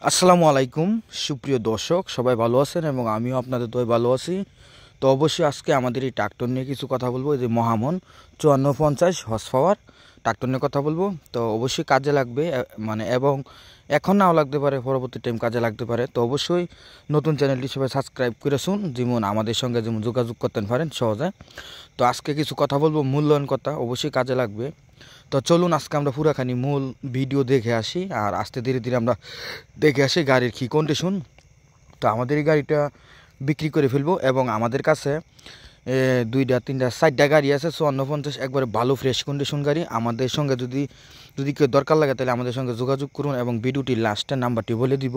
আসসালামু আলাইকুম সুপ্রিয় দর্শক, সবাই ভালো আছেন এবং আমিও আপনাদের দয় ভালো আছি। তো অবশ্যই আজকে আমাদের এই ট্রাক্টর নিয়ে কিছু কথা বলবো। এই যে মহামন 5450 হর্স পাওয়ার ট্রাক্টর নিয়ে কথা বলবো। তো অবশ্যই কাজে লাগবে, এবং এখন নাও লাগতে পারে, পরবর্তী টাইম কাজে লাগতে পারে। তো অবশ্যই নতুন চ্যানেলটি সবাই সাবস্ক্রাইব করে শুন, যেমন আমাদের সঙ্গে যেমন যোগাযোগ করতে পারেন সহজে। তো আজকে কিছু কথা বলবো, মূল্যায়ন কথা, অবশ্যই কাজে লাগবে। তো চলুন আজকে আমরা পুরাখানি মূল ভিডিও দেখে আসি, আর আস্তে ধীরে ধীরে আমরা দেখে আসি গাড়ির কী কন্ডিশন। তো আমাদের এই গাড়িটা বিক্রি করে ফেলবো এবং আমাদের কাছে দুইটা তিনটা 4টা গাড়ি আছে। 5450 একবারে ভালো ফ্রেশ কন্ডিশন গাড়ি। আমাদের সঙ্গে যদি কেউ দরকার লাগে তাহলে আমাদের সঙ্গে যোগাযোগ করুন এবং ভিডিওটির লাস্টের নাম্বারটি বলে দিব,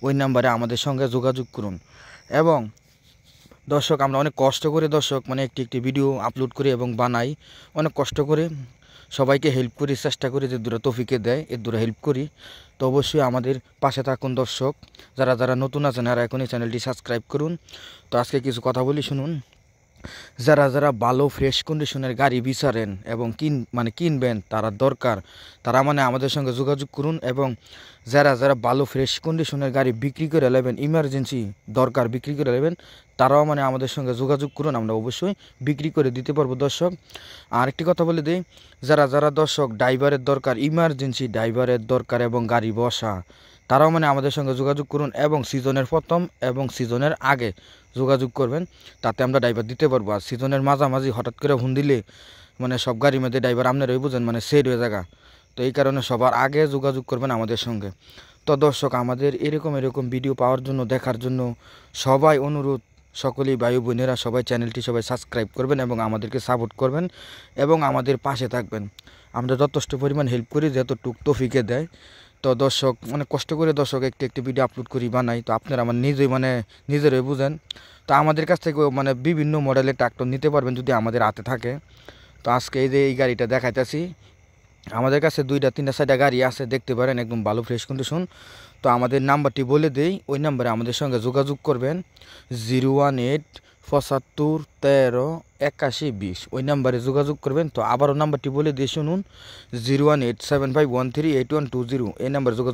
ওই নাম্বারে আমাদের সঙ্গে যোগাযোগ করুন। এবং দর্শক, আমরা অনেক কষ্ট করে একটি একটি ভিডিও আপলোড করি এবং বানাই, অনেক কষ্ট করে সবাইকে হেল্প করি, চেষ্টা করি যে দূরা তৌফিকে দেয় এর দূরা হেল্প করি। তো অবশ্যই আমাদের পাশে থাকুন দর্শক। যারা যারা নতুন আছেন তারা এখনই চ্যানেলটি সাবস্ক্রাইব করুন। তো আজকে কিছু কথা বলি শুনুন। যারা যারা ভালো ফ্রেশ কন্ডিশনের গাড়ি বিচারেন এবং কিনবেন, তারা আমাদের সঙ্গে যোগাযোগ করুন। এবং যারা যারা ভালো ফ্রেশ কন্ডিশনের গাড়ি বিক্রি করে নেবেন, ইমার্জেন্সি দরকার বিক্রি করে নেবেন, তারাও আমাদের সঙ্গে যোগাযোগ করুন, আমরা অবশ্যই বিক্রি করে দিতে পারবো দর্শক। আর একটি কথা বলে দিই, যারা যারা দর্শক ড্রাইভারের দরকার, ইমার্জেন্সি ড্রাইভারের দরকার এবং গাড়ি বসা, তারাও আমাদের সঙ্গে যোগাযোগ করুন এবং সিজনের প্রথম এবং সিজনের আগে যোগাযোগ করবেন, তাতে আমরা ড্রাইভার দিতে পারবো। আর সিজনের মাঝামাঝি হঠাৎ করে ফোন দিলে সব গাড়ির মধ্যে ড্রাইভার আপনারাই বুঝেন সেট হয়ে জায়গা। তো এই কারণে সবার আগে যোগাযোগ করবেন আমাদের সঙ্গে। তো দর্শক, আমাদের এরকম ভিডিও পাওয়ার জন্য, দেখার জন্য সবাই অনুরোধ, সকলেই ভাই বোনেরা সবাই চ্যানেলটি সবাই সাবস্ক্রাইব করবেন এবং আমাদেরকে সাপোর্ট করবেন এবং আমাদের পাশে থাকবেন। আমরা যথেষ্ট পরিমাণ হেল্প করি যতটুক তৌফিকে দেয়। তো দর্শক, কষ্ট করে দর্শক একটি একটি ভিডিও আপলোড করি, বানাই। তো আপনারা নিজেরাই বুঝেন। তো আমাদের কাছ থেকে বিভিন্ন মডেলের ট্রাক্টর নিতে পারবেন যদি আমাদের হাতে থাকে। তো আজকে এই যে এই গাড়িটা দেখাইতেছি, আমাদের কাছে 2টা 3টা 4টা গাড়ি আছে, দেখতে পারেন একদম ভালো ফ্রেশ কন্ডিশন। তো আমাদের নাম্বারটি বলে দেই, ওই নাম্বারে আমাদের সঙ্গে যোগাযোগ করবেন 018 75 13 81 20, ওই নাম্বারে যোগাযোগ করবেন। তো আবারও নাম্বারটি বলে দিয়ে শুনুন, 018 7513 8120, এই নাম্বারে যোগাযোগ